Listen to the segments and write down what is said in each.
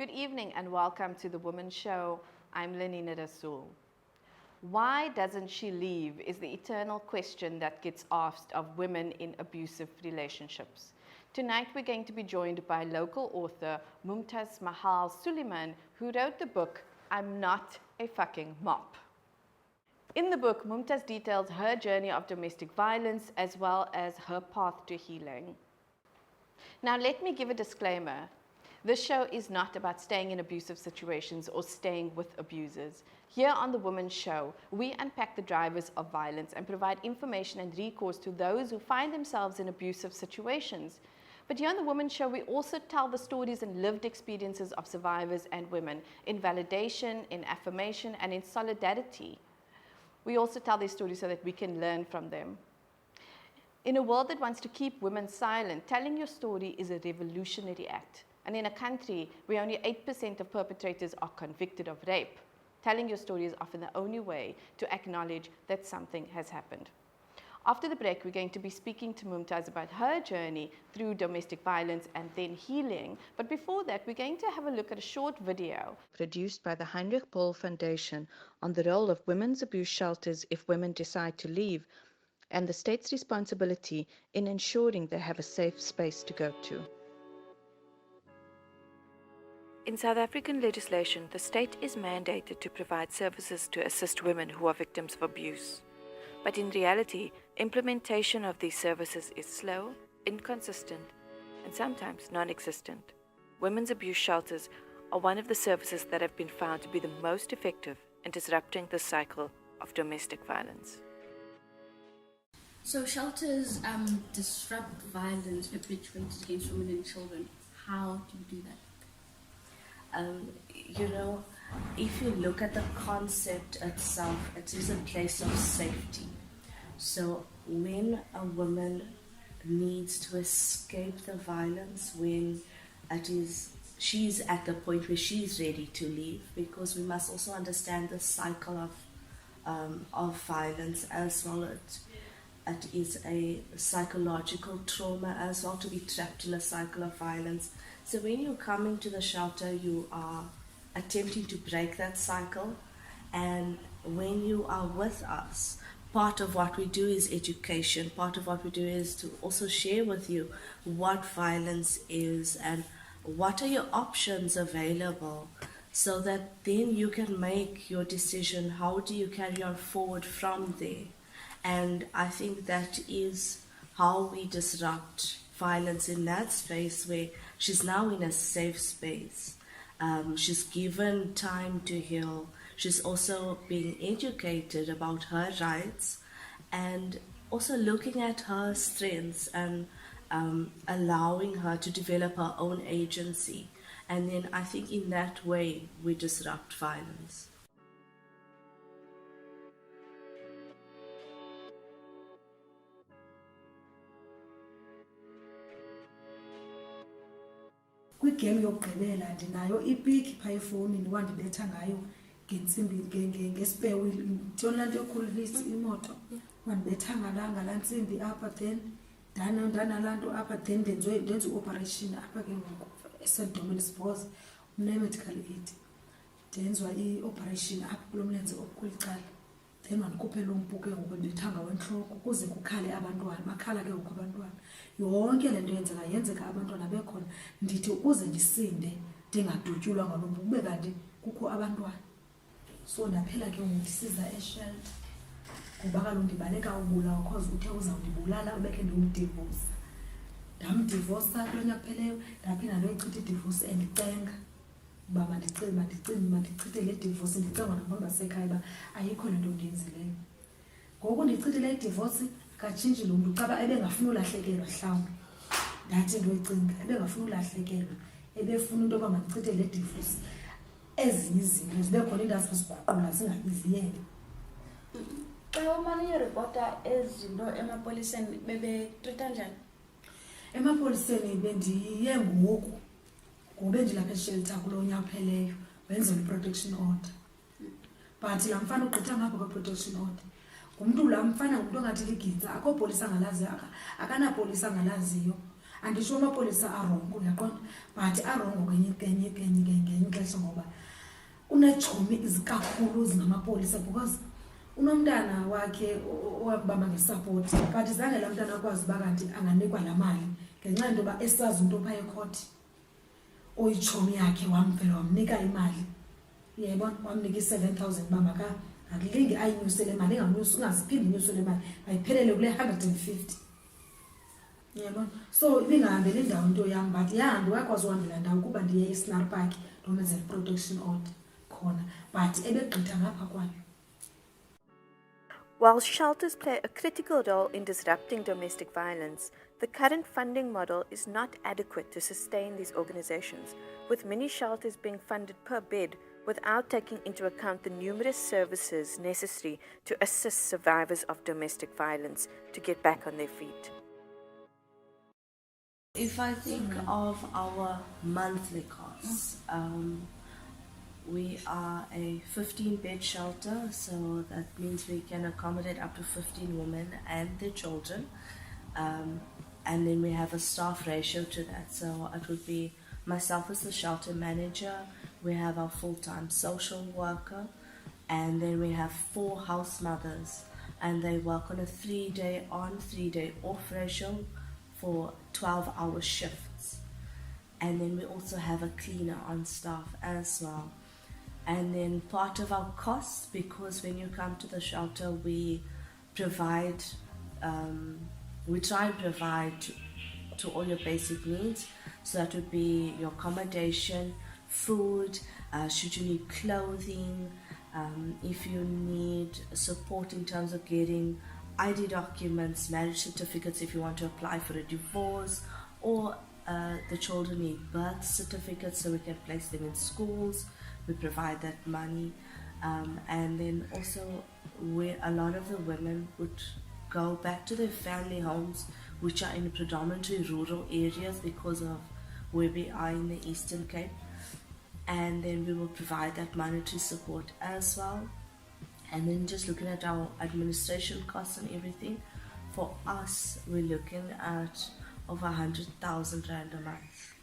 Good evening and welcome to the Womxn Show. I'm Lenina Rassool. Why doesn't she leave is the eternal question that gets asked of women in abusive relationships. Tonight we're going to be joined by local author Mumtaz Mahal Suliman, who wrote the book, I'm Not a Fucking Mop. In the book, Mumtaz details her journey of domestic violence as well as her path to healing. Now let me give a disclaimer. This show is not about staying in abusive situations or staying with abusers. Here on the Womxn Show, we unpack the drivers of violence and provide information and recourse to those who find themselves in abusive situations. But here on the Womxn Show, we also tell the stories and lived experiences of survivors and women in validation, in affirmation, and in solidarity. We also tell these stories so that we can learn from them. In a world that wants to keep women silent, telling your story is a revolutionary act. And in a country where only 8% of perpetrators are convicted of rape, telling your story is often the only way to acknowledge that something has happened. After the break, we're going to be speaking to Mumtaz about her journey through domestic violence and then healing. But before that, we're going to have a look at a short video produced by the Heinrich Böll Foundation on the role of women's abuse shelters if women decide to leave, and the state's responsibility in ensuring they have a safe space to go to. In South African legislation, the state is mandated to provide services to assist women who are victims of abuse. But in reality, implementation of these services is slow, inconsistent, and sometimes non-existent. Women's abuse shelters are one of the services that have been found to be the most effective in disrupting the cycle of domestic violence. So shelters disrupt violence perpetrated against women and children. How do you do that? If you look at the concept itself, it is a place of safety. So when a woman needs to escape the violence, when she's at the point where she's ready to leave, because we must also understand the cycle of violence as well. It is a psychological trauma as well to be trapped in a cycle of violence. So when you come into the shelter, you are attempting to break that cycle. And when you are with us, part of what we do is education. Part of what we do is to also share with you what violence is and what are your options available, so that then you can make your decision. How do you carry on forward from there? And I think that is how we disrupt violence in that space, where she's now in a safe space. She's given time to heal. She's also being educated about her rights and also looking at her strengths and allowing her to develop her own agency. And then I think in that way we disrupt violence. Kwigame yokugqibela ndinayo ipiki phaa efowunini wandibetha ngayo ngentsimbi ngespare wheel ntoni laa nto yokhulisa imoto wandibetha ngalaa ntsimbi apha, then ndanalaa nto apha, then ndenze i-operation apha ke ngoku eSt Dominic's une-medical aid, ndenzwa i-operation apha kulo mlenze okulicala, then wandikhuphela umpu ke ngoku ndithanga wentloko ukuze kukhale abantwana, bakhala ke ngoku abantwana. Yonke le nto yenzeka abantwana bekhona, ndithi ukuze ndisinde ndingadutyulwa ngalo mpu kube kanti kukho abantwana. So ndaphela ke ngoku ndisiza eshelter ngoba kaloku ndibaleka ubulawa cause uthe uzawundibulala ubekhe ndimdivosa. Ndamdivosa kulo nyaka pheleyo, ndaphinda ndoyichitha idivosi endicenga uba mandichithe le divosi, ndicenga nabantu basekhaya uba ayikho le nto ndiyenzileyo. Ngoku ndichithile idivosi katshintshile umntu caba ebengafuna ulahlekelwa mhlawumbi. Ndathi ndoyicinga ebengafuna ulahlekelwa, ebefuna into yoba mandichithe le divosi. Ezinye izinto zibe khona iindawo ziziguqula zingabiziyele. Xa umane uyiripota ezinto emapoliseni bebetrita njani? Emapoliseni bendiye ngoku ngoba bendilapha eshelter kulo nyaka pheleyo wenzelwa i-protection order. But laa mfana ugqitha ngapha kwa-protection order ngumntu laa mfana ngumntu ongathi ligintsa, akho polisa angalaziyo, akanapolisa angalaziyo, andisho amapolisa arongo uyaqonda but arongo ngenye ixesha ngoba unechomi izikakhulu zingamapolisa because unomntana wakhe owabamba ngesupport but zange laa mntana akwazi uba kanti anganikwa laa mali ngenxa yento yoba esazi umntu ophaa ekhoti oyichomi yakhe wamvela wamnika imali yayibona wamnika i-7,000 uba akulingi ayinyusele imali ungaziphinde inyusele imali ayiphelele kule 150 yabona so ibingahambeli indawo into yam but yahambe wakwazi uhambela ndawo kuba ndiye e-Scenery Park ndomenzela i-protection order khona but ebegqitha ngapha kwayo. While shelters play a critical role in disrupting domestic violence, the current funding model is not adequate to sustain these organizations, with many shelters being funded per bed without taking into account the numerous services necessary to assist survivors of domestic violence to get back on their feet. If I think of our monthly costs, we are a 15-bed shelter, so that means we can accommodate up to 15 women and their children. And then we have a staff ratio to that. So it would be myself as the shelter manager, we have our full-time social worker, and then we have 4 house mothers, and they work on a 3-day on, 3-day off ratio for 12-hour shifts. And then we also have a cleaner on staff as well. And then part of our costs, because when you come to the shelter, we provide, we try and provide to all your basic needs. So that would be your accommodation, food, should you need clothing, if you need support in terms of getting ID documents, marriage certificates if you want to apply for a divorce, or the children need birth certificates so we can place them in schools. We provide that money, and then also a lot of the women would go back to their family homes, which are in predominantly rural areas because of where we are in the Eastern Cape, and then we will provide that monetary support as well. And then just looking at our administration costs and everything, for us we're looking at over 100,000 Rand a month.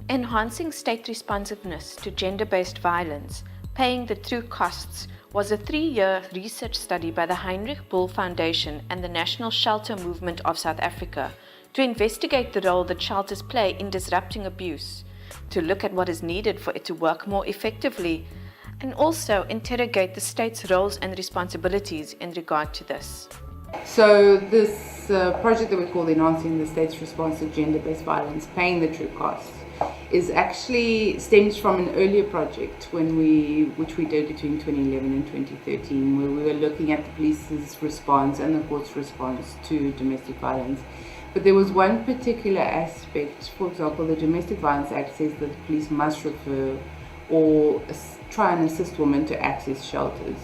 Enhancing state responsiveness to gender-based violence, paying the true costs, was a 3-year research study by the Heinrich Bull Foundation and the National Shelter Movement of South Africa to investigate the role that shelters play in disrupting abuse, to look at what is needed for it to work more effectively, and also interrogate the state's roles and responsibilities in regard to this. So this project that we call Enhancing the State's Response to Gender-Based Violence, Paying the True Costs, is actually stems from an earlier project which we did between 2011 and 2013, where we were looking at the police's response and the court's response to domestic violence. But there was one particular aspect. For example, the Domestic Violence Act says that the police must refer or try and assist women to access shelters.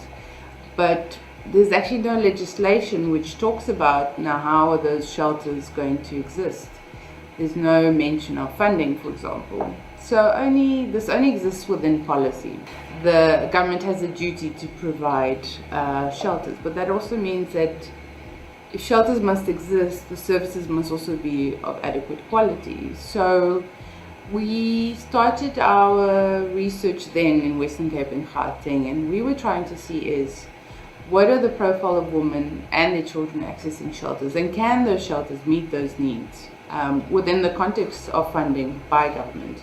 But there's actually no legislation which talks about now how are those shelters going to exist. There's no mention of funding, for example. So this only exists within policy. The government has a duty to provide shelters, but that also means that if shelters must exist, the services must also be of adequate quality. So we started our research then in Western Cape and Gauteng, and we were trying to see is what are the profile of women and their children accessing shelters, and can those shelters meet those needs within the context of funding by government.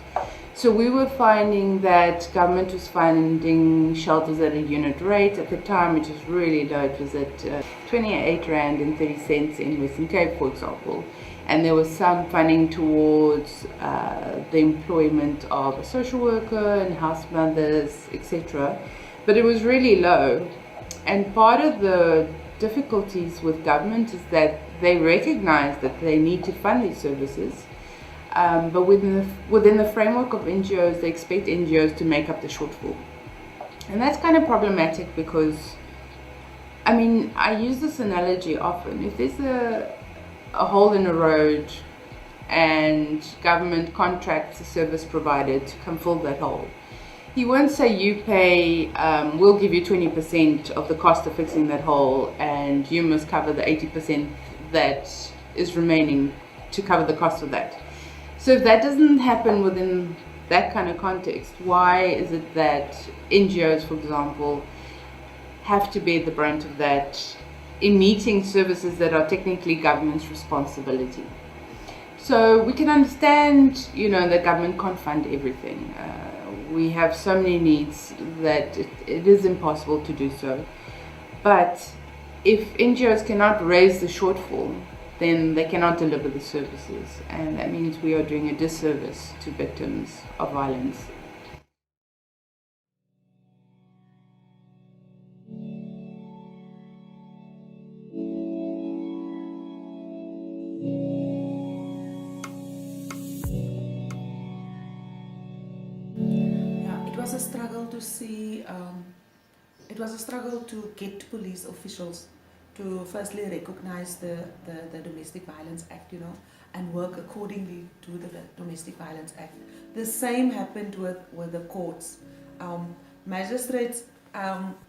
So we were finding that government was funding shelters at a unit rate at the time, which was really low. It was at 28 Rand and 30 cents in Western Cape, for example. And there was some funding towards the employment of a social worker and house mothers, etc. But it was really low. And part of the difficulties with government is that they recognize that they need to fund these services, but within the framework of NGOs, they expect NGOs to make up the shortfall. And that's kind of problematic because, I mean, I use this analogy often. If there's a hole in a road and government contracts a service provider to come fill that hole, he won't say you pay, we'll give you 20% of the cost of fixing that hole and you must cover the 80% that is remaining to cover the cost of that. So if that doesn't happen within that kind of context, why is it that NGOs, for example, have to bear the brunt of that in meeting services that are technically government's responsibility? So we can understand, the government can't fund everything. We have so many needs that it is impossible to do so. But if NGOs cannot raise the shortfall, then they cannot deliver the services. And that means we are doing a disservice to victims of violence. It was a struggle to see, it was a struggle to get police officials to firstly recognize the Domestic Violence Act, and work accordingly to the Domestic Violence Act. The same happened with the courts. Magistrates,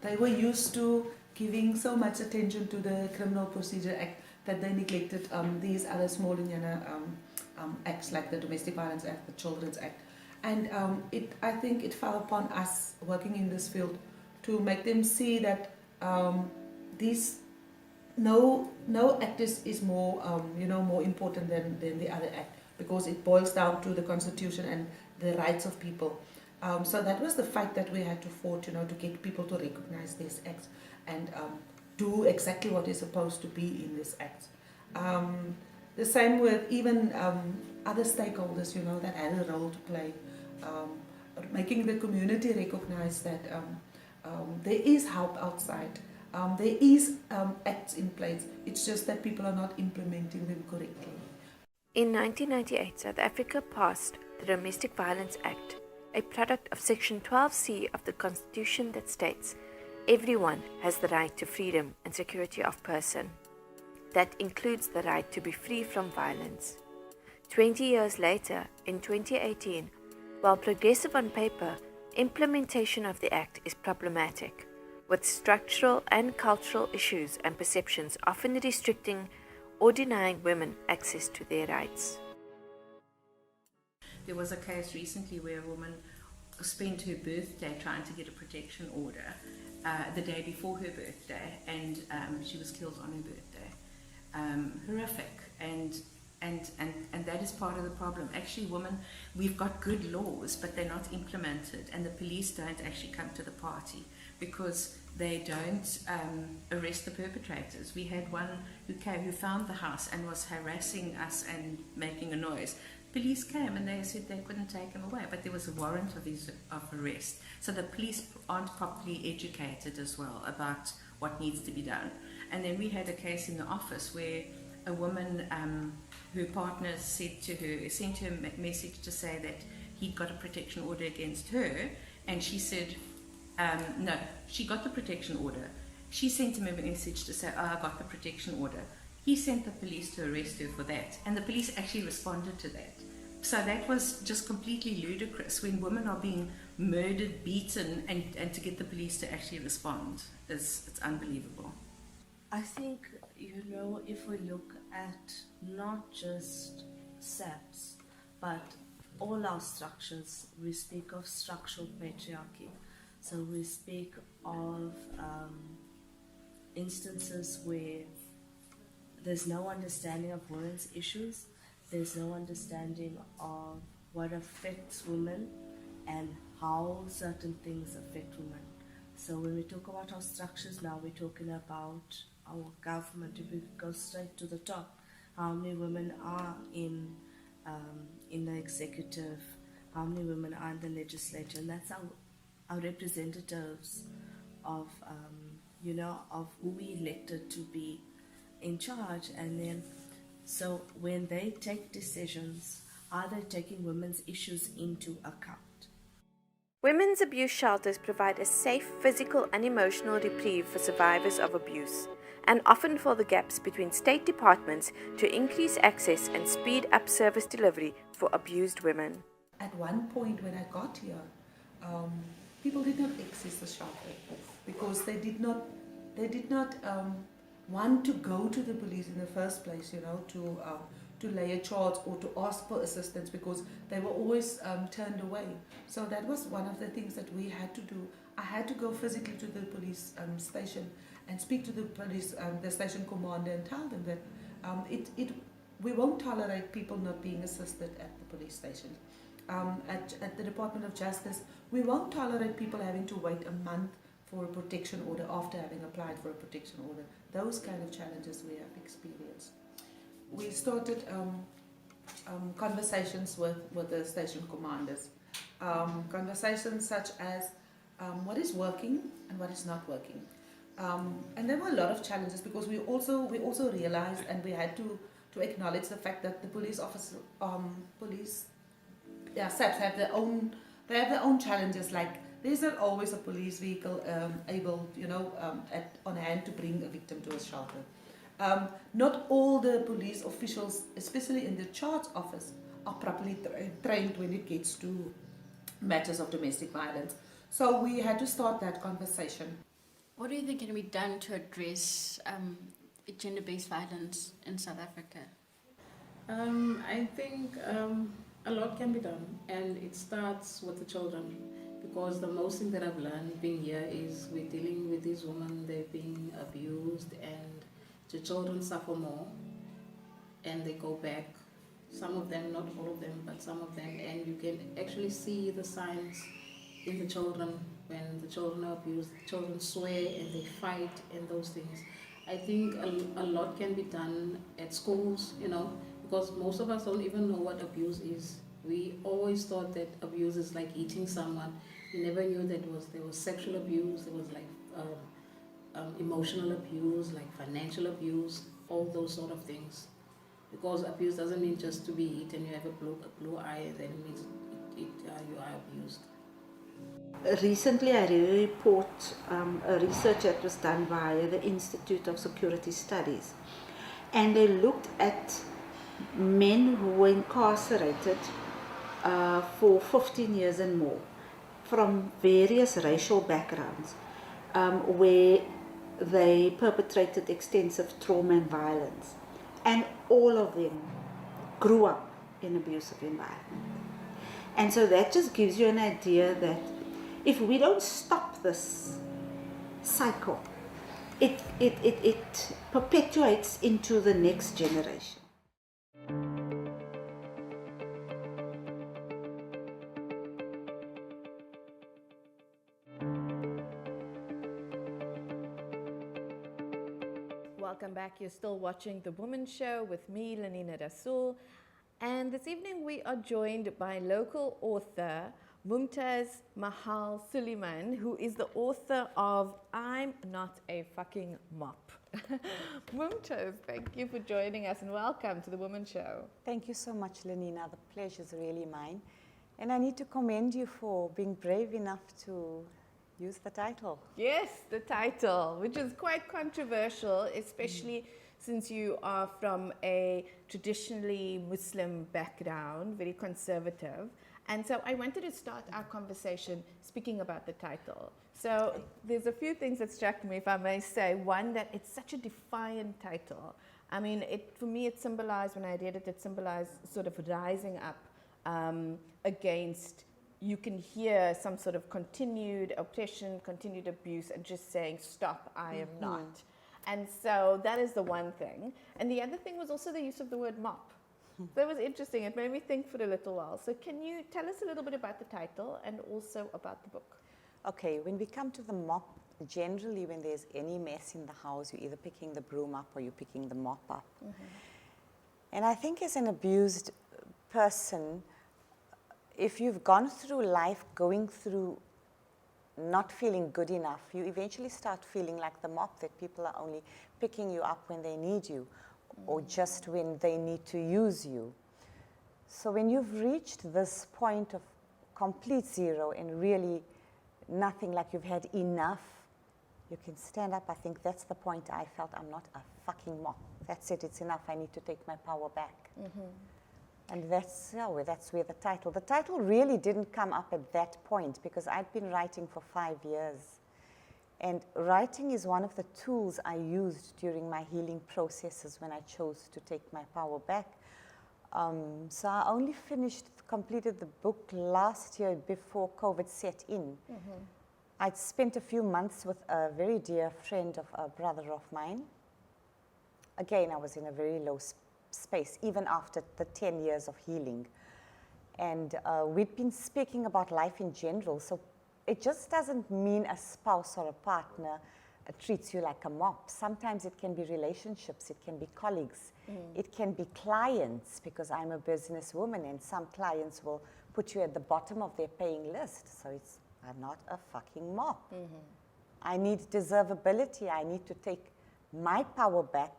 they were used to giving so much attention to the Criminal Procedure Act that they neglected these other small acts like the Domestic Violence Act, the Children's Act. And I think it fell upon us working in this field to make them see that no act is more more important than the other act, because it boils down to the Constitution and the rights of people. So that was the fight that we had to fight, to get people to recognize these acts and do exactly what is supposed to be in this act. The same with even other stakeholders, that had a role to play, making the community recognize that there is help outside. There is acts in place. It's just that people are not implementing them correctly. In 1998, South Africa passed the Domestic Violence Act, a product of Section 12C of the Constitution that states, everyone has the right to freedom and security of person. That includes the right to be free from violence. 20 years later, in 2018, while progressive on paper, implementation of the Act is problematic, with structural and cultural issues and perceptions often restricting or denying women access to their rights. There was a case recently where a woman spent her birthday trying to get a protection order the day before her birthday, and she was killed on her birthday. Horrific, and that is part of the problem. Actually, we've got good laws, but they're not implemented, and the police don't actually come to the party because they don't arrest the perpetrators. We had one who found the house and was harassing us and making a noise. Police came and they said they couldn't take him away, but there was a warrant of arrest. So the police aren't properly educated as well about what needs to be done. And then we had a case in the office where a woman, her partner sent her a message to say that he'd got a protection order against her, and she said, no, she got the protection order. She sent him a message to say, I got the protection order. He sent the police to arrest her for that, and the police actually responded to that. So that was just completely ludicrous when women are being murdered, beaten, and to get the police to actually respond. It's unbelievable. I think, if we look at not just SAPS, but all our structures, we speak of structural patriarchy. So we speak of instances where there's no understanding of women's issues, there's no understanding of what affects women and how certain things affect women. So when we talk about our structures now, we're talking about our government. If we go straight to the top, how many women are in the executive, how many women are in the legislature, and that's our representatives of of who we elected to be in charge. And then so when they take decisions, are they taking women's issues into account? Women's abuse shelters provide a safe physical and emotional reprieve for survivors of abuse, and often fill the gaps between state departments to increase access and speed up service delivery for abused women. At one point when I got here, people did not access the shelter because they did not want to go to the police in the first place, to lay a charge or to ask for assistance, because they were always turned away. So that was one of the things that we had to do. I had to go physically to the police station and speak to the police, the station commander, and tell them that we won't tolerate people not being assisted at the police station. At the Department of Justice, we won't tolerate people having to wait a month for a protection order after having applied for a protection order. Those kind of challenges we have experienced. We started conversations with the station commanders. Conversations such as what is working and what is not working. And there were a lot of challenges, because we also realized, and we had to acknowledge the fact that the police officer, SAPs have their own challenges. Like, there's not always a police vehicle able, on hand to bring a victim to a shelter. Not all the police officials, especially in the charge office, are properly trained when it gets to matters of domestic violence. So we had to start that conversation. What do you think can be done to address gender-based violence in South Africa? I think a lot can be done, and it starts with the children, because the most thing that I've learned being here is we're dealing with these women, they're being abused, and the children suffer more, and they go back. Some of them, not all of them, but some of them, and you can actually see the signs in the children. When the children are abused, the children swear and they fight and those things. I think a lot can be done at schools, because most of us don't even know what abuse is. We always thought that abuse is like eating someone. We never knew that there was sexual abuse, there was like emotional abuse, like financial abuse, all those sort of things. Because abuse doesn't mean just to be eaten, you have a blue eye, and then it means you are abused. Recently I read a report, a research that was done by the Institute of Security Studies, and they looked at men who were incarcerated for 15 years and more from various racial backgrounds, where they perpetrated extensive trauma and violence, and all of them grew up in abusive environment. And so that just gives you an idea that if we don't stop this cycle, it perpetuates into the next generation. Welcome back. You're still watching The Womxn Show with me, Lenina Rassool. And this evening we are joined by local author Mumtaz Mahal Suliman, who is the author of I'm Not a Fucking Mop. Mumtaz, thank you for joining us and welcome to The Womxn Show. Thank you so much, Lenina. The pleasure is really mine. And I need to commend you for being brave enough to use the title. Yes, the title, which is quite controversial, especially since you are from a traditionally Muslim background, very conservative. And so I wanted to start our conversation speaking about the title. So there's a few things that struck me, if I may say. One, that it's such a defiant title. I mean, for me, it symbolized, when I read it, it symbolized sort of rising up against, you can hear some sort of continued oppression, continued abuse, and just saying, stop, I am not. And so that is the one thing. And the other thing was also the use of the word mop. That was interesting. It made me think for a little while. So can you tell us a little bit about the title and also about the book? Okay, when we come to the mop, generally when there's any mess in the house, you're either picking the broom up or you're picking the mop up. And I think as an abused person, if you've gone through life going through not feeling good enough, you eventually start feeling like the mop, that people are only picking you up when they need you, or just when they need to use you. So when you've reached this point of complete zero and really nothing, like you've had enough, you can stand up. I think that's the point I felt. I'm not a fucking mop. That's it, it's enough. I need to take my power back. And that's where the title really didn't come up at that point, because I'd been writing for 5 years. And writing is one of the tools I used during my healing processes when I chose to take my power back. So I only completed the book last year before COVID set in. I'd spent a few months with a very dear friend of a brother of mine. Again, I was in a very low space, even after the 10 years of healing. And we'd been speaking about life in general, so it just doesn't mean a spouse or a partner treats you like a mop. Sometimes it can be relationships, it can be colleagues, it can be clients, because I'm a businesswoman and some clients will put you at the bottom of their paying list. So I'm not a fucking mop. I need deservability. I need to take my power back.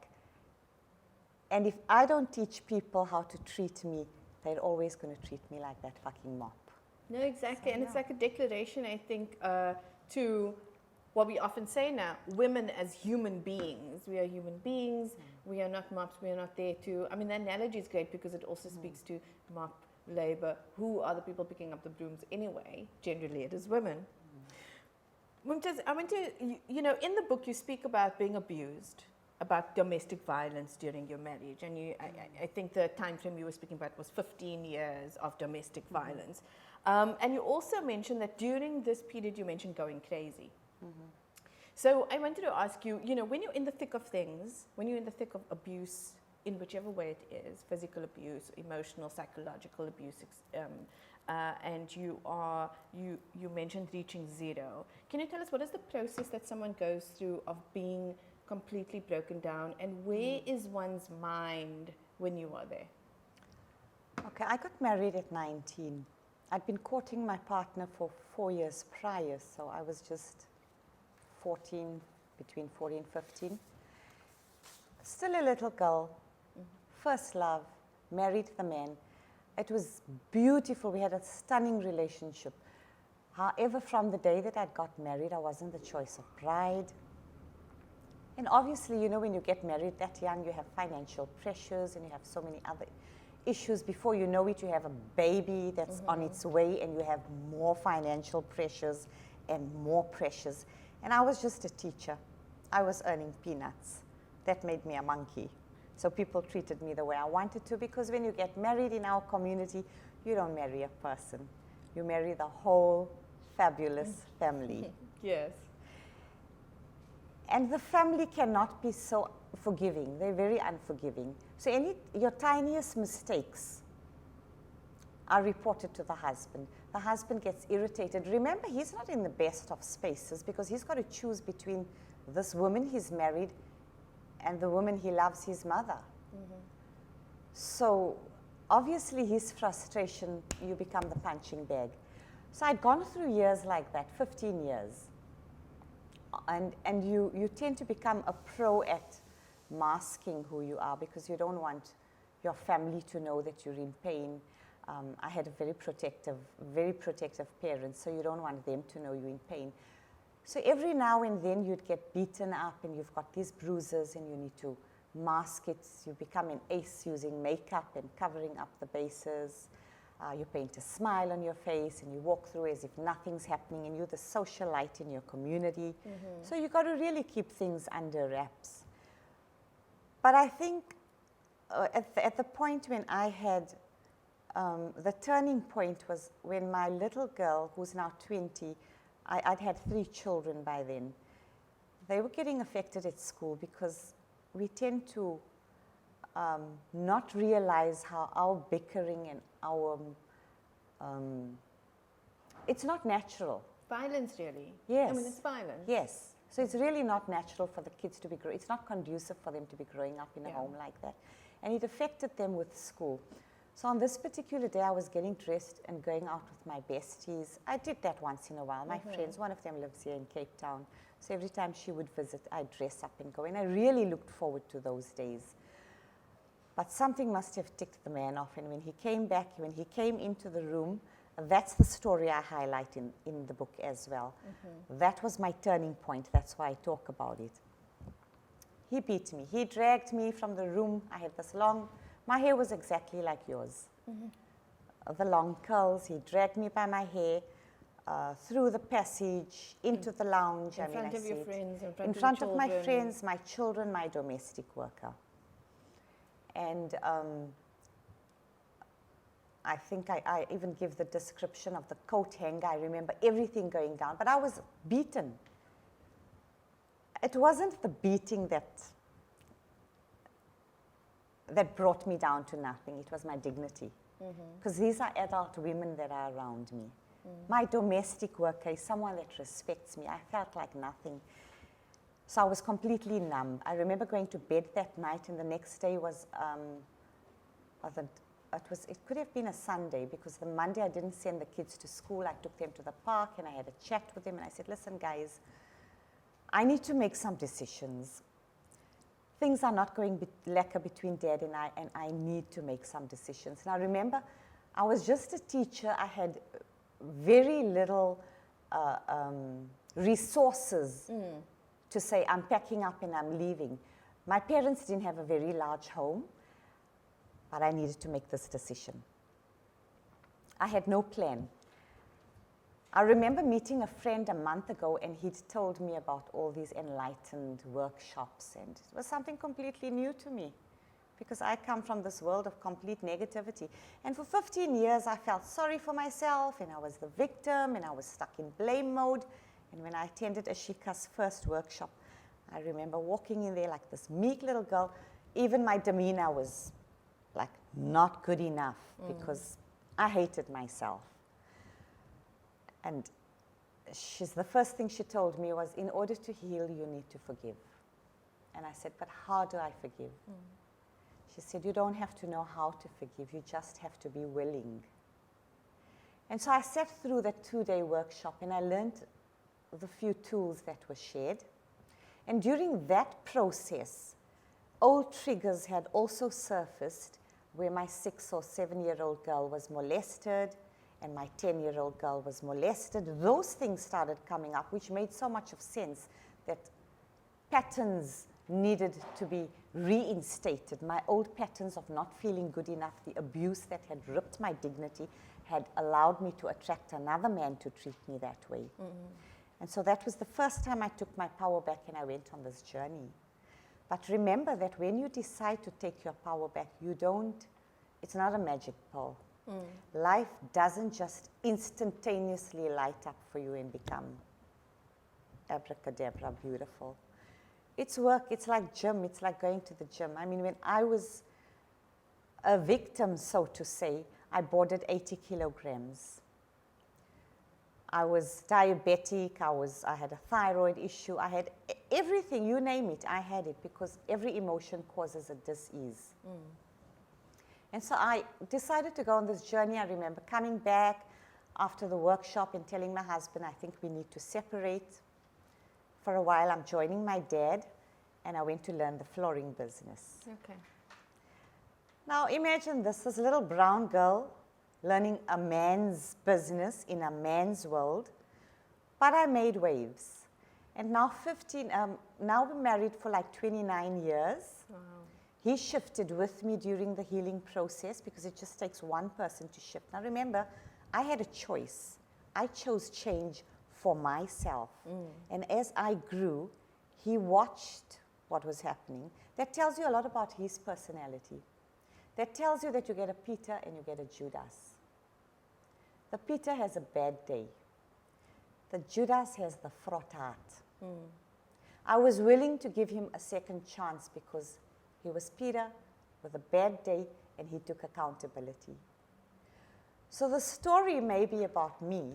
And if I don't teach people how to treat me, they're always going to treat me like that fucking mop. No, exactly. And it's like a declaration, I think, to what we often say now, women as human beings. We are human beings. We are not mops. We are not there to... I mean, the analogy is great because it also speaks to mop labor. Who are the people picking up the brooms anyway? Generally, it is women. Mumtaz, I want to... You know, in the book, you speak about being abused, about domestic violence during your marriage. And I think the time frame you were speaking about was 15 years of domestic violence. And you also mentioned that during this period, you mentioned going crazy. So I wanted to ask you, you know, when you're in the thick of things, when you're in the thick of abuse, in whichever way it is, physical abuse, emotional, psychological abuse, and you mentioned reaching zero. Can you tell us what is the process that someone goes through of being completely broken down, and where is one's mind when you are there? Okay, I got married at 19. I'd been courting my partner for 4 years prior, so I was just 14, between 14 and 15. Still a little girl, first love, married the man. It was beautiful. We had a stunning relationship. However, from the day that I got married, I wasn't the choice of bride. And obviously, you know, when you get married that young, you have financial pressures and you have so many other issues. Before you know it, you have a baby that's on its way and you have more financial pressures and more pressures. And I was just a teacher. I was earning peanuts. That made me a monkey. So people treated me the way I wanted to, because when you get married in our community, you don't marry a person. You marry the whole fabulous family. Yes. And the family cannot be so forgiving. They're very unforgiving. So your tiniest mistakes are reported to the husband. The husband gets irritated. Remember, he's not in the best of spaces because he's got to choose between this woman he's married and the woman he loves, his mother. So obviously his frustration, you become the punching bag. So I'd gone through years like that, 15 years. And you tend to become a pro at masking who you are because you don't want your family to know that you're in pain. I had a very protective parents, so you don't want them to know you're in pain. So every now and then you'd get beaten up and you've got these bruises and you need to mask it. You become an ace using makeup and covering up the bases. You paint a smile on your face and you walk through as if nothing's happening and you're the socialite in your community. So you've got to really keep things under wraps. But I think at the point when I had, the turning point was when my little girl, who's now 20, I'd had 3 children by then. They were getting affected at school because we tend to not realize how our bickering and our, it's not natural. Violence, really? Yes. I mean, it's violence. Yes. So it's really not natural for the kids to be growing. It's not conducive for them to be growing up in a home like that. And it affected them with school. So on this particular day, I was getting dressed and going out with my besties. I did that once in a while. My friends, one of them lives here in Cape Town. So every time she would visit, I'd dress up and go. And I really looked forward to those days. But something must have ticked the man off. And when he came back, when he came into the room, that's the story I highlight in the book as well. That was my turning point. That's why I talk about it. He beat me. He dragged me from the room. I had this long, my hair was exactly like yours. The long curls. He dragged me by my hair. through the passage, into the lounge. In front of your friends, in front of my friends, my children, my domestic worker. And I think I even give the description of the coat hanger. I remember everything going down, but I was beaten. It wasn't the beating that brought me down to nothing. It was my dignity. Because these are adult women that are around me. My domestic worker is someone that respects me. I felt like nothing. So I was completely numb. I remember going to bed that night, and the next day was, it could have been a Sunday, because the Monday I didn't send the kids to school. I took them to the park and I had a chat with them, and I said, listen guys, I need to make some decisions. Things are not going lekker between Dad and I need to make some decisions. Now remember, I was just a teacher. I had very little resources to say I'm packing up and I'm leaving. My parents didn't have a very large home, but I needed to make this decision. I had no plan. I remember meeting a friend a month ago, and he'd told me about all these enlightened workshops, and it was something completely new to me, because I come from this world of complete negativity. And for 15 years, I felt sorry for myself, and I was the victim, and I was stuck in blame mode. And when I attended Ashika's first workshop, I remember walking in there like this meek little girl. Even my demeanor was like not good enough, because I hated myself. And the first thing she told me was, in order to heal, you need to forgive. And I said, but how do I forgive? She said, you don't have to know how to forgive, you just have to be willing. And so I sat through that 2-day workshop, and I learned the few tools that were shared. And during that process, old triggers had also surfaced, where my 6 or 7-year-old girl was molested, and my 10-year-old girl was molested. Those things started coming up, which made so much of sense, that patterns needed to be reinstated. My old patterns of not feeling good enough, the abuse that had ripped my dignity, had allowed me to attract another man to treat me that way. And so that was the first time I took my power back, and I went on this journey. But remember that when you decide to take your power back, it's not a magic pill. Life doesn't just instantaneously light up for you and become abracadabra beautiful. It's work. It's like gym. It's like going to the gym. I mean, when I was a victim, so to say, I boarded 80 kilograms. I was diabetic. I had a thyroid issue. I had everything, you name it, I had it, because every emotion causes a dis-ease. And so I decided to go on this journey. I remember coming back after the workshop and telling my husband, I think we need to separate. For a while, I'm joining my dad, and I went to learn the flooring business. Okay. Now imagine this little brown girl learning a man's business in a man's world, but I made waves. And now now we're married for like 29 years. Wow. He shifted with me during the healing process, because it just takes one person to shift. Now remember, I had a choice. I chose change for myself. And as I grew, he watched what was happening. That tells you a lot about his personality. That tells you that you get a Peter and you get a Judas. The Peter has a bad day. The Judas has the fraught heart. I was willing to give him a second chance, because he was Peter with a bad day, and he took accountability. So the story may be about me.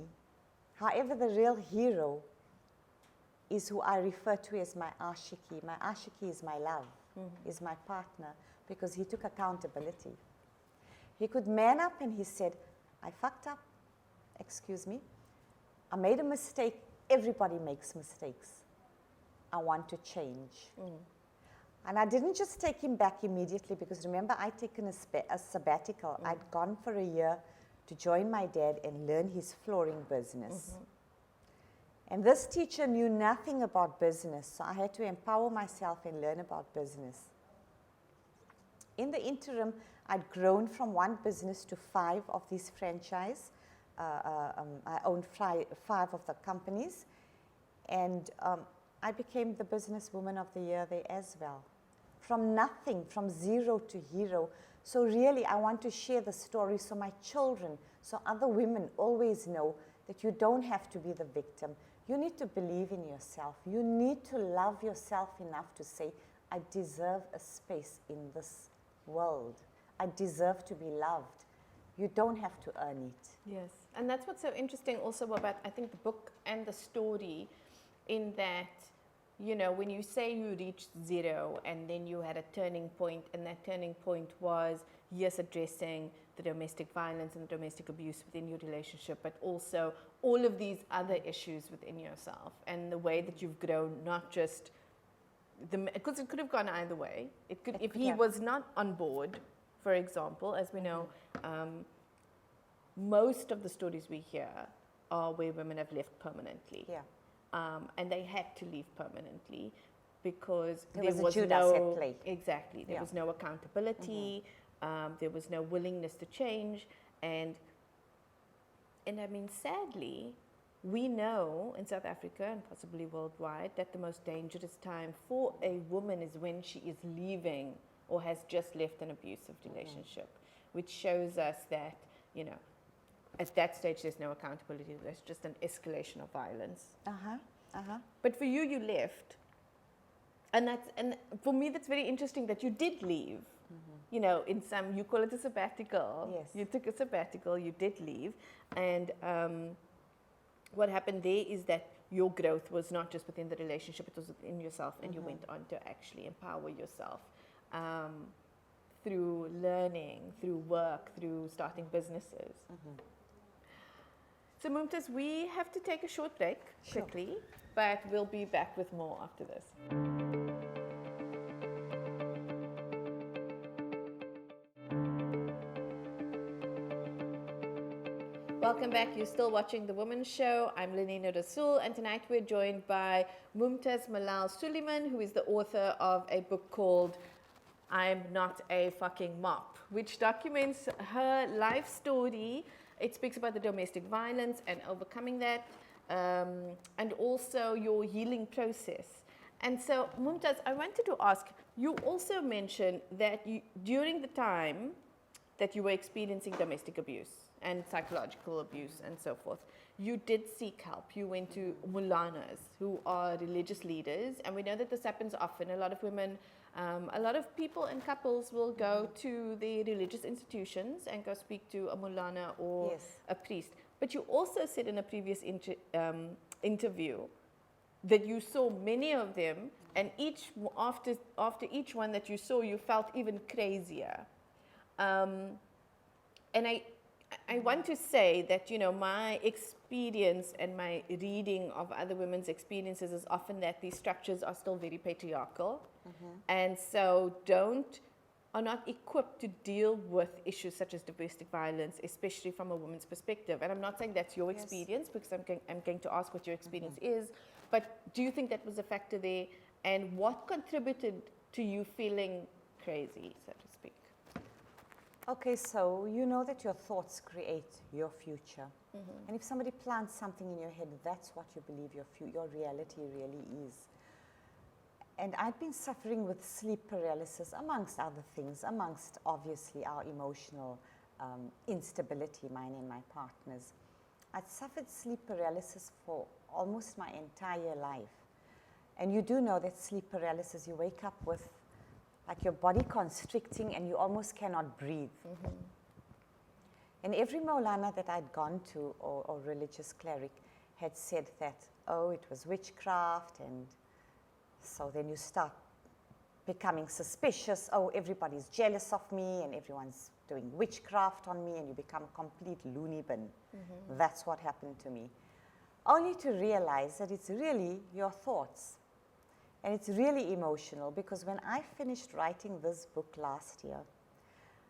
However, the real hero is who I refer to as my ashiki. My ashiki is my love, is my partner, because he took accountability. He could man up, and he said, I fucked up. Excuse me. I made a mistake. Everybody makes mistakes. I want to change. And I didn't just take him back immediately, because remember, I'd taken a sabbatical. I'd gone for a year to join my dad and learn his flooring business. And this teacher knew nothing about business, so I had to empower myself and learn about business. In the interim, I'd grown from one business to 5 of these franchise. I owned 5 of the companies, and I became the businesswoman of the year there as well. From nothing, from zero to hero. So really, I want to share the story so my children, so other women always know that you don't have to be the victim. You need to believe in yourself. You need to love yourself enough to say, I deserve a space in this world. I deserve to be loved. You don't have to earn it. Yes, and that's what's so interesting also about, I think, the book and the story, in that, you know, when you say you reached zero and then you had a turning point, and that turning point was, yes, addressing the domestic violence and the domestic abuse within your relationship, but also all of these other issues within yourself, and the way that you've grown, not just because it could have gone either way. It could, if he was not on board, for example, as we know, most of the stories we hear are where women have left permanently. Yeah. And they had to leave permanently because There there was a was Judas no at play. exactly there Yeah. was no accountability, there was no willingness to change, and I mean, sadly, we know in South Africa and possibly worldwide that the most dangerous time for a woman is when she is leaving or has just left an abusive relationship, which shows us that, you know, at that stage there's no accountability, there's just an escalation of violence. But for you, you left, and for me that's very interesting that you did leave. You know, in some, you call it a sabbatical. Yes. You took a sabbatical, you did leave, and what happened there is that your growth was not just within the relationship, it was within yourself, and you went on to actually empower yourself through learning, through work, through starting businesses. So Mumtaz, we have to take a short break quickly, but we'll be back with more after this. Welcome back. You're still watching The Womxn Show. I'm Lenina Rassool, and tonight we're joined by Mumtaz Mahal Suliman, who is the author of a book called I'm Not a Fucking Mop, which documents her life story. It speaks about the domestic violence and overcoming that, and also your healing process. And so, Mumtaz, I wanted to ask, you also mentioned that during the time that you were experiencing domestic abuse and psychological abuse and so forth, you did seek help. You went to mulanas, who are religious leaders, and we know that this happens often. A lot of women, a lot of people and couples will go to the religious institutions and go speak to a mulana or a priest. But you also said in a previous interview that you saw many of them, and after each one that you saw, you felt even crazier. And I want to say that, you know, my experience and my reading of other women's experiences is often that these structures are still very patriarchal, and so are not equipped to deal with issues such as domestic violence, especially from a woman's perspective. And I'm not saying that's your experience, because I'm going to ask what your experience is, but do you think that was a factor there, and what contributed to you feeling crazy, so to speak? Okay, so you know that your thoughts create your future. And if somebody plants something in your head, that's what you believe your reality really is. And I've been suffering with sleep paralysis, amongst other things, amongst obviously our emotional instability, mine and my partner's. I'd suffered sleep paralysis for almost my entire life. And you do know that sleep paralysis, you wake up with like your body constricting and you almost cannot breathe. And every Maulana that I'd gone to, or religious cleric, had said that, oh, it was witchcraft, and so then you start becoming suspicious, oh, everybody's jealous of me and everyone's doing witchcraft on me, and you become a complete loony bin. That's what happened to me. Only to realize that it's really your thoughts. And it's really emotional, because when I finished writing this book last year,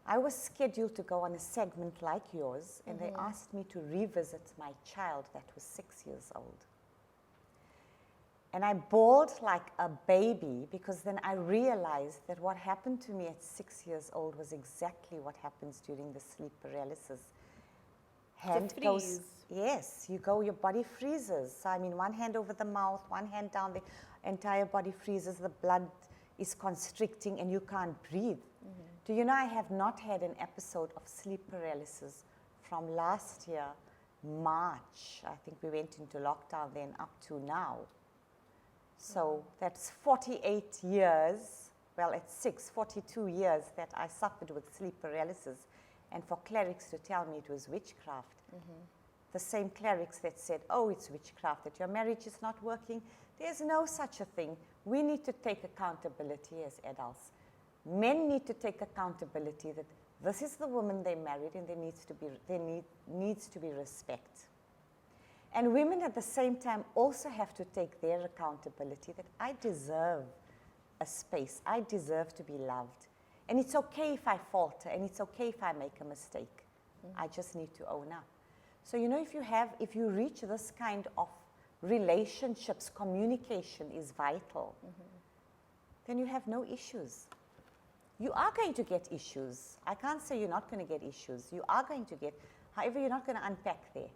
I was scheduled to go on a segment like yours, and they asked me to revisit my child that was 6 years old. And I bawled like a baby, because then I realized that what happened to me at 6 years old was exactly what happens during the sleep paralysis hand to goes, freeze. yes, your body freezes. So, I mean, one hand over the mouth, one hand down, the entire body freezes, the blood is constricting and you can't breathe. Do you know I have not had an episode of sleep paralysis from last year, March. I think we went into lockdown then up to now. So that's 48 years, well, it's 42 years that I suffered with sleep paralysis. And for clerics to tell me it was witchcraft, the same clerics that said, oh, it's witchcraft, that your marriage is not working, there's no such a thing. We need to take accountability as adults. Men need to take accountability that this is the woman they married and there needs to be respect. And women at the same time also have to take their accountability that I deserve a space, I deserve to be loved. And it's okay if I falter and it's okay if I make a mistake. I just need to own up. So, you know, if you reach this kind of relationships, communication is vital, then you have no issues. You are going to get issues. I can't say you're not going to get issues. You are going to get, however, you're not going to unpack there.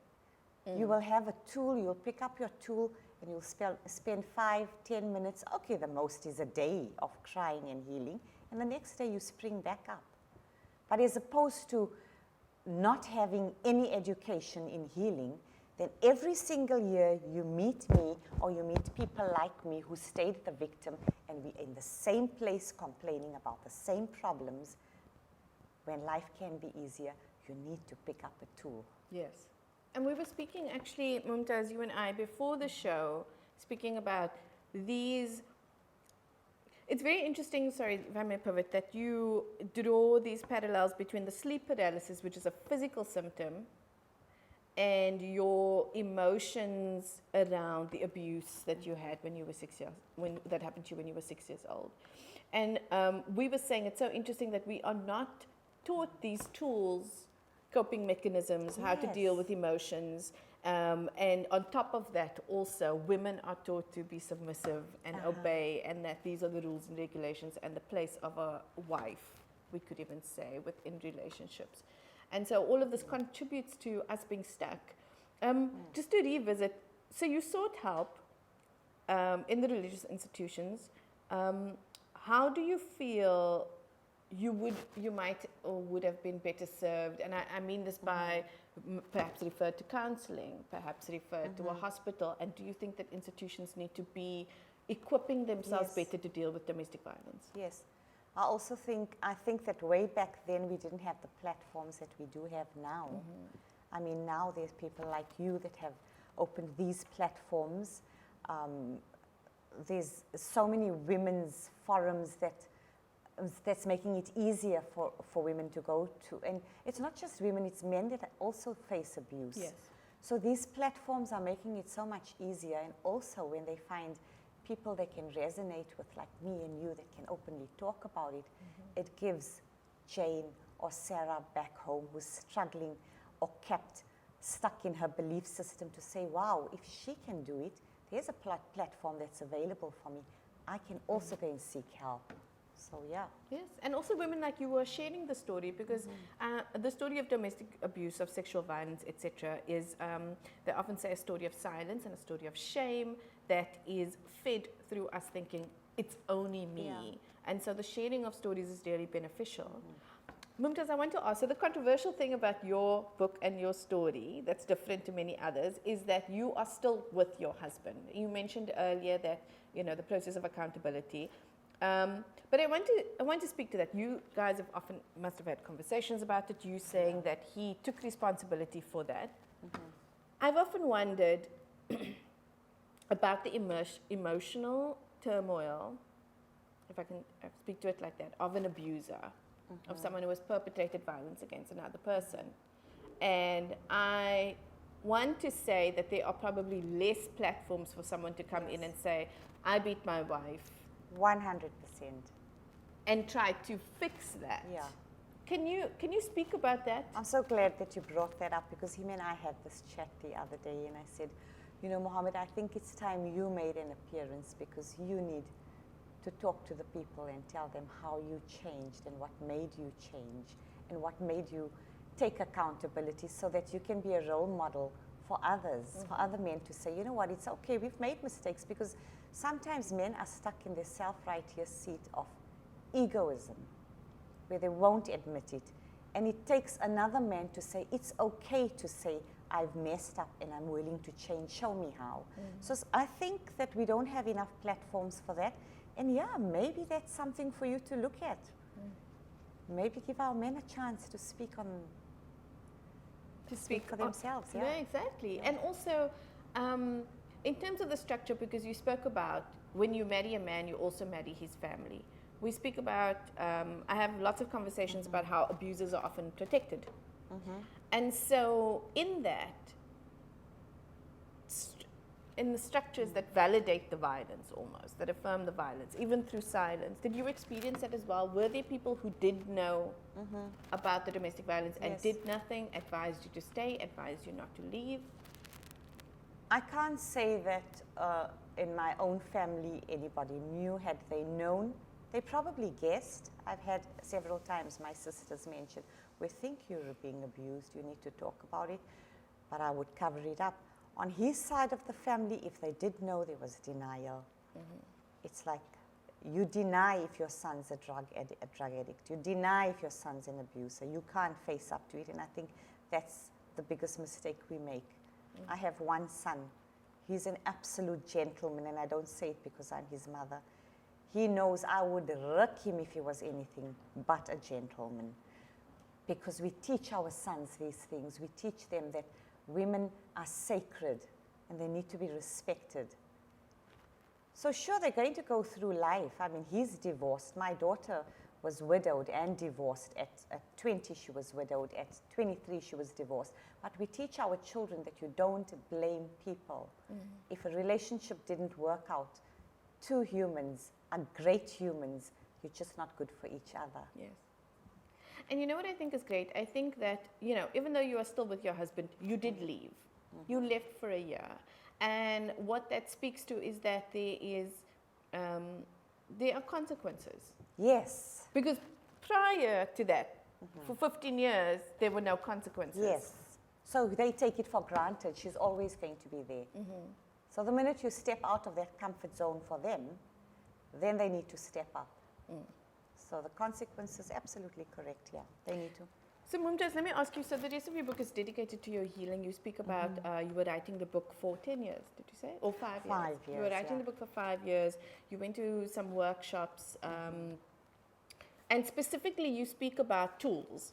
You will have a tool, you'll pick up your tool and you'll spend 5-10 minutes, okay, the most is a day of crying and healing, and the next day you spring back up. But as opposed to not having any education in healing, then every single year you meet me or you meet people like me who stayed the victim and we're in the same place complaining about the same problems. When life can be easier, you need to pick up a tool. Yes. And we were speaking actually, Mumtaz, you and I, before the show, speaking about these. It's very interesting, sorry if I may pivot, that you draw these parallels between the sleep paralysis, which is a physical symptom, and your emotions around the abuse that you had when you were 6 years, that happened to you when you were 6 years old. And we were saying it's so interesting that we are not taught these tools, coping mechanisms, how to deal with emotions. And on top of that, also, women are taught to be submissive and obey, and that these are the rules and regulations and the place of a wife, we could even say, within relationships. And so all of this contributes to us being stuck. Just to revisit, so you sought help in the religious institutions. How do you feel you might or would have been better served? And I mean this by perhaps referred to counseling, perhaps referred to a hospital. And do you think that institutions need to be equipping themselves better to deal with domestic violence? Yes. I think that way back then we didn't have the platforms that we do have now. I mean, now there's people like you that have opened these platforms. There's so many women's forums that's making it easier for women to go to. And it's not just women, it's men that also face abuse. Yes. So these platforms are making it so much easier, and also when they find people they can resonate with, like me and you, that can openly talk about it, it gives Jane or Sarah back home who's struggling or kept stuck in her belief system to say, wow, if she can do it, there's a platform that's available for me. I can also go and seek help. So, yeah. Yes, and also women like you were sharing the story, because the story of domestic abuse, of sexual violence, etc., is, they often say, a story of silence and a story of shame that is fed through us thinking, it's only me. Yeah. And so the sharing of stories is really beneficial. Mumtaz, I want to ask, so the controversial thing about your book and your story that's different to many others is that you are still with your husband. You mentioned earlier that, you know, the process of accountability. But I want to speak to that. You guys must have had conversations about it. You saying that he took responsibility for that. I've often wondered about the emotional turmoil, if I can speak to it like that, of an abuser, of someone who has perpetrated violence against another person. And I want to say that there are probably less platforms for someone to come in and say, I beat my wife. 100%. And try to fix that. Yeah. Can you speak about that? I'm so glad that you brought that up, because him and I had this chat the other day, and I said, you know, Mohammed, I think it's time you made an appearance, because you need to talk to the people and tell them how you changed and what made you change and what made you take accountability so that you can be a role model for others, for other men to say, you know what, it's okay, we've made mistakes, because sometimes men are stuck in their self-righteous seat of egoism, where they won't admit it. And it takes another man to say, it's okay to say, I've messed up and I'm willing to change, show me how. So I think that we don't have enough platforms for that. And yeah, maybe that's something for you to look at. Maybe give our men a chance to speak on, to speak for themselves. Yeah, exactly. And also, in terms of the structure, because you spoke about when you marry a man, you also marry his family. We speak about, I have lots of conversations about how abusers are often protected. And so in that, in the structures that validate the violence almost, that affirm the violence, even through silence, did you experience that as well? Were there people who did know about the domestic violence and did nothing, advised you to stay, advised you not to leave? I can't say that in my own family anybody knew. Had they known, they probably guessed. I've had several times my sisters mention, we think you're being abused, you need to talk about it, but I would cover it up. On his side of the family, if they did know, there was denial. It's like, you deny if your son's a drug addict. You deny if your son's an abuser. You can't face up to it, and I think that's the biggest mistake we make. I have one son. He's an absolute gentleman, and I don't say it because I'm his mother. He knows I would wreck him if he was anything but a gentleman. Because we teach our sons these things. We teach them that women are sacred and they need to be respected. So sure, they're going to go through life. I mean, he's divorced. My daughter was widowed and divorced. At 20, she was widowed. At 23, she was divorced. But we teach our children that you don't blame people. If a relationship didn't work out, two humans are great humans. You're just not good for each other. Yes. And you know what I think is great? I think that, you know, even though you are still with your husband, you did leave. You left for a year. And what that speaks to is that there are consequences. Yes. Because prior to that, for 15 years, there were no consequences. Yes. So they take it for granted. She's always going to be there. So the minute you step out of that comfort zone for them, then they need to step up. So the consequences, absolutely correct, yeah. They need to. So Mumtaz, let me ask you, so the rest of your book is dedicated to your healing. You speak about, you were writing the book for 10 years, did you say? Or 5 years? 5 years, You were writing the book for 5 years. You went to some workshops. And specifically, you speak about tools,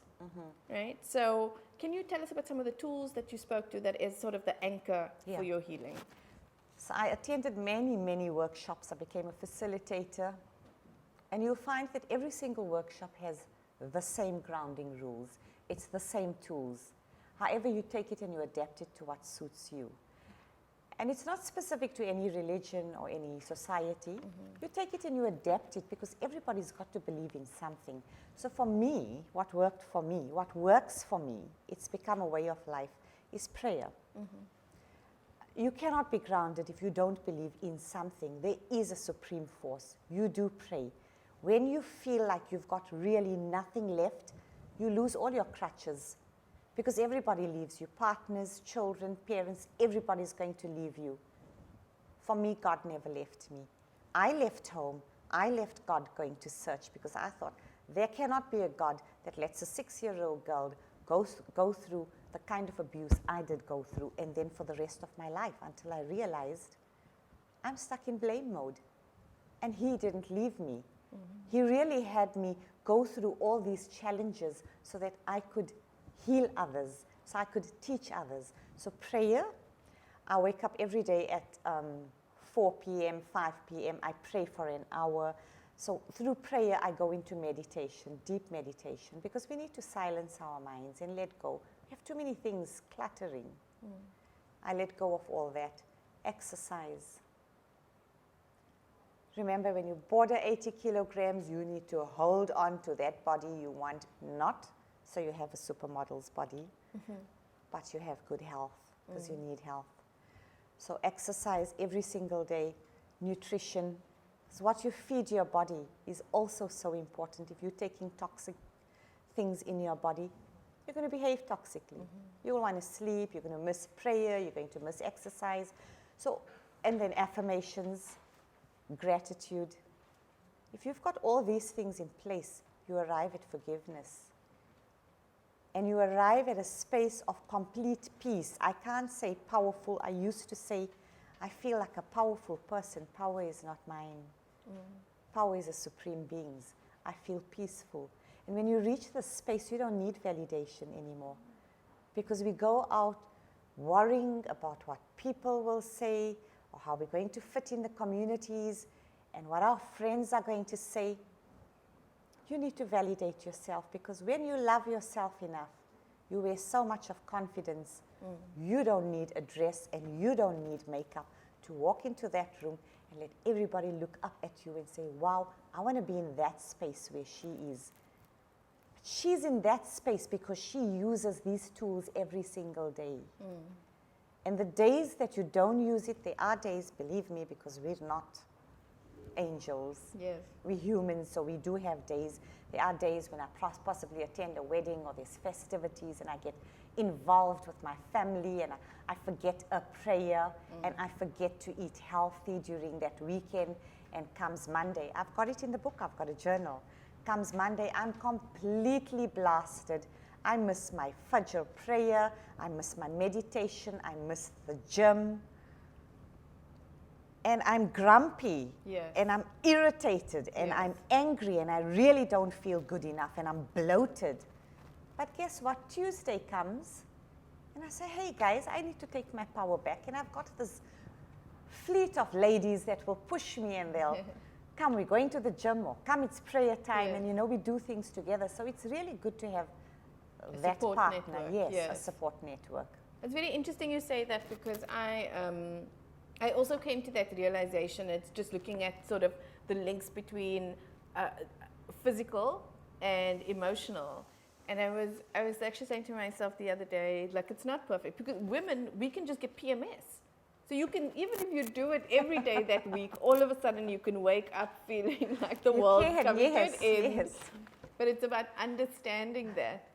right? So can you tell us about some of the tools that you spoke to that is sort of the anchor for your healing? So I attended many, many workshops. I became a facilitator. And you'll find that every single workshop has the same grounding rules. It's the same tools. However, you take it and you adapt it to what suits you. And it's not specific to any religion or any society. You take it and you adapt it because everybody's got to believe in something. So for me, what worked for me, what works for me, it's become a way of life, is prayer. You cannot be grounded if you don't believe in something. There is a supreme force. You do pray. When you feel like you've got really nothing left, you lose all your crutches because everybody leaves you. Partners, children, parents, everybody's going to leave you. For me, God never left me. I left home. I left God going to search because I thought there cannot be a God that lets a 6-year-old girl go through the kind of abuse I did go through and then for the rest of my life until I realized I'm stuck in blame mode. And He didn't leave me. He really had me go through all these challenges so that I could heal others, so I could teach others. So prayer, I wake up every day at 4 p.m., 5 p.m. I pray for an hour. So through prayer, I go into meditation, deep meditation, because we need to silence our minds and let go. We have too many things cluttering. I let go of all that. Exercise. Remember, when you border 80 kilograms, you need to hold on to that body you want, not so you have a supermodel's body, but you have good health, because you need health. So exercise every single day, nutrition. So what you feed your body is also so important. If you're taking toxic things in your body, you're going to behave toxically. You'll want to sleep, you're going to miss prayer, you're going to miss exercise. So, and then affirmations, gratitude. If you've got all these things in place, you arrive at forgiveness. And you arrive at a space of complete peace. I can't say powerful. I used to say, I feel like a powerful person. Power is not mine. Power is a supreme being's. I feel peaceful. And when you reach this space, you don't need validation anymore. Because we go out worrying about what people will say, or how we're going to fit in the communities, and what our friends are going to say. You need to validate yourself, because when you love yourself enough, you wear so much of confidence. You don't need a dress and you don't need makeup to walk into that room and let everybody look up at you and say, wow, I want to be in that space where she is. But she's in that space because she uses these tools every single day. And the days that you don't use it, there are days, believe me, because we're not angels. Yes. We're humans, so we do have days. There are days when I possibly attend a wedding or there's festivities and I get involved with my family and I forget a prayer and I forget to eat healthy during that weekend. And comes Monday, I've got it in the book, I've got a journal. Comes Monday, I'm completely blasted. I miss my Fajr prayer, I miss my meditation, I miss the gym. And I'm grumpy, and I'm irritated, and I'm angry, and I really don't feel good enough, and I'm bloated. But guess what? Tuesday comes, and I say, hey guys, I need to take my power back, and I've got this fleet of ladies that will push me, and they'll come, we're going to the gym, or come, it's prayer time, and you know, we do things together. So it's really good to have that partner, a support network. It's very interesting you say that, because I also came to that realization. It's just looking at sort of the links between physical and emotional. And I was actually saying to myself the other day, like, it's not perfect, because women, we can just get PMS. So you can, even if you do it every day that week, all of a sudden you can wake up feeling like the world's coming to an end. But it's about understanding that.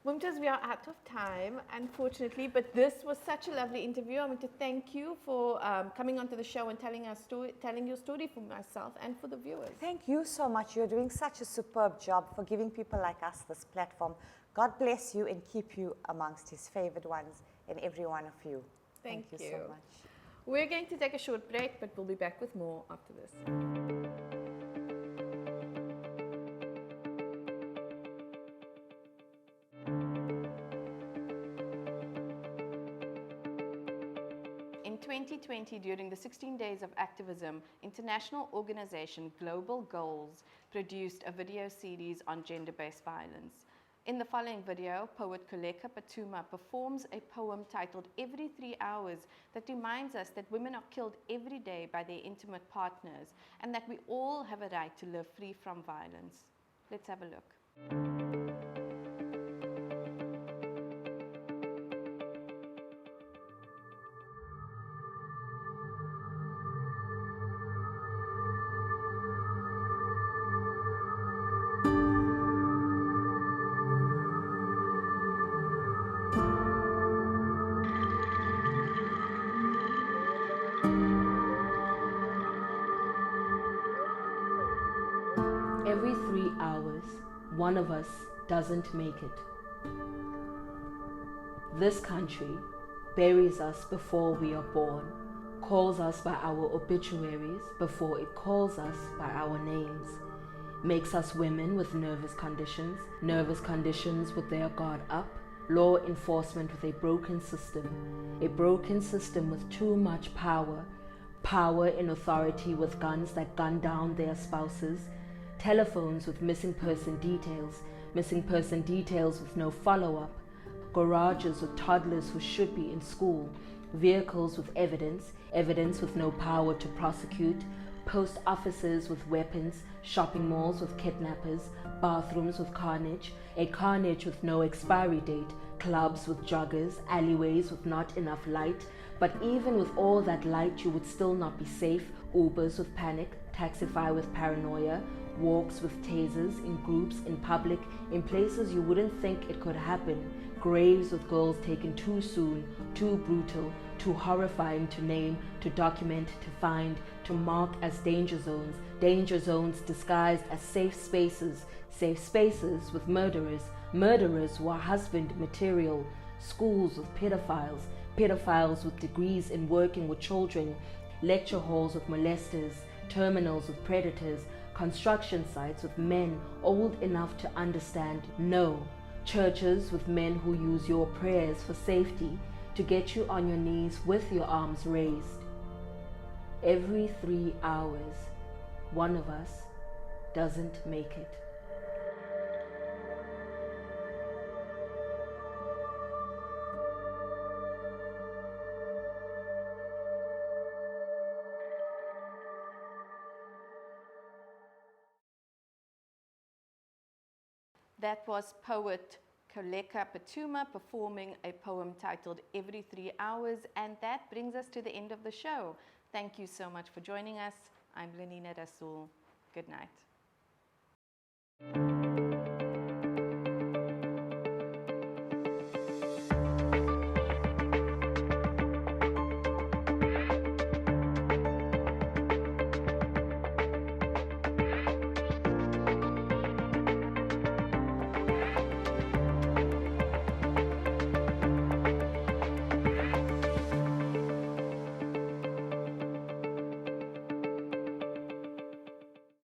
Mumtaz, we are out of time, unfortunately, but this was such a lovely interview. I want to thank you for coming onto the show and telling your story for myself and for the viewers. Thank you so much. You're doing such a superb job for giving people like us this platform. God bless you and keep you amongst his favored ones and every one of you. Thank you so much. We're going to take a short break, but we'll be back with more after this. In 2020, during the 16 Days of Activism, international organization Global Goals produced a video series on gender-based violence. In the following video, poet Koleka Patuma performs a poem titled Every 3 Hours that reminds us that women are killed every day by their intimate partners and that we all have a right to live free from violence. Let's have a look. Every 3 hours, one of us doesn't make it. This country buries us before we are born, calls us by our obituaries before it calls us by our names, makes us women with nervous conditions with their guard up, law enforcement with a broken system with too much power in authority with guns that gun down their spouses, telephones with missing person details with no follow-up, garages with toddlers who should be in school, vehicles with evidence with no power to prosecute, post offices with weapons, shopping malls with kidnappers, bathrooms with carnage, a carnage with no expiry date, clubs with joggers, alleyways with not enough light. But even with all that light, you would still not be safe. Ubers with panic, taxify with paranoia, walks with tasers, in groups, in public, in places you wouldn't think it could happen, graves with girls taken too soon, too brutal, too horrifying to name, to document, to find, to mark as danger zones disguised as safe spaces with murderers, murderers who are husband material, schools with pedophiles, pedophiles with degrees in working with children, lecture halls with molesters, terminals with predators, construction sites with men old enough to understand no, churches with men who use your prayers for safety to get you on your knees with your arms raised. Every 3 hours, one of us doesn't make it. That was poet Koleka Patuma performing a poem titled Every 3 Hours, and that brings us to the end of the show. Thank you so much for joining us. I'm Lenina Rassool. Good night.